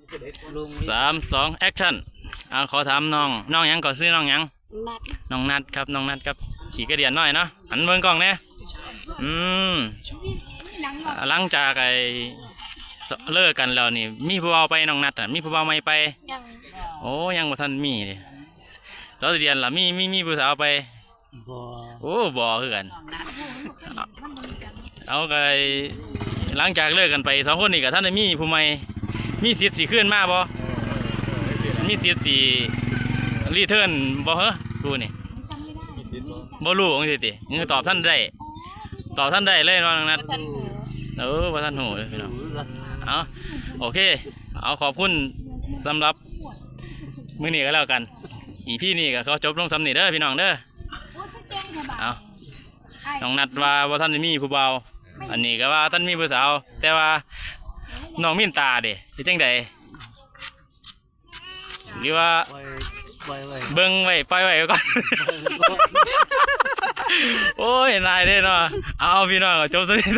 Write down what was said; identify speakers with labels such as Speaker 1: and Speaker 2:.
Speaker 1: 3 2แอคชั่นขอถามน้องหยังก่อนซื้อน้องหยัง
Speaker 2: นัด
Speaker 1: น้องนัดครับน้องนัดครับขี่กระเดียนน้อยเนาะหันเบิ่งกล้องเนี่ยอืมหลังจากเลิกกันแล้วนี่มีผู้เบาไปน้องนัดมีผู้เบาไม่ไป
Speaker 2: ยัง
Speaker 1: โอ้ยังบ่ทันมีเลยสาวเดียนล่ะมีผู้สาวไป
Speaker 3: บ่
Speaker 1: โอ้บ่คือกันเอาไงหลังจากเลิกกันไป2 คนนี่กับท่านได้มีผู้ใหม่มีสิทธิ์สิขึ้นมาบ่มีสิทธิ์สิรีเทิร์นบ่เหรอกูนี่บ่รู้จังซี่ติตอบท่านได้เลยน้องนัดว่าท่านหูเลยพี่น้องเอาโอเคเอาขอบคุณสำหรับมื้อนี้ก็แล้วกันอีพี่นี่ก็เขาจบลงสำนี่เด้อพี่น้องเด้อเอาน้องนัดว่าท่านมีผู้เบาอันนี้ก็ว่าท่านมีผู้สาวแต่ว่าน้องมีนตาเด้เป็นจังใดหรือว่าเบิ่งไว้ปล่อยไว้ก่อนโอ้ยนายเด้เนาะเอาพี่น้องจบสำนี่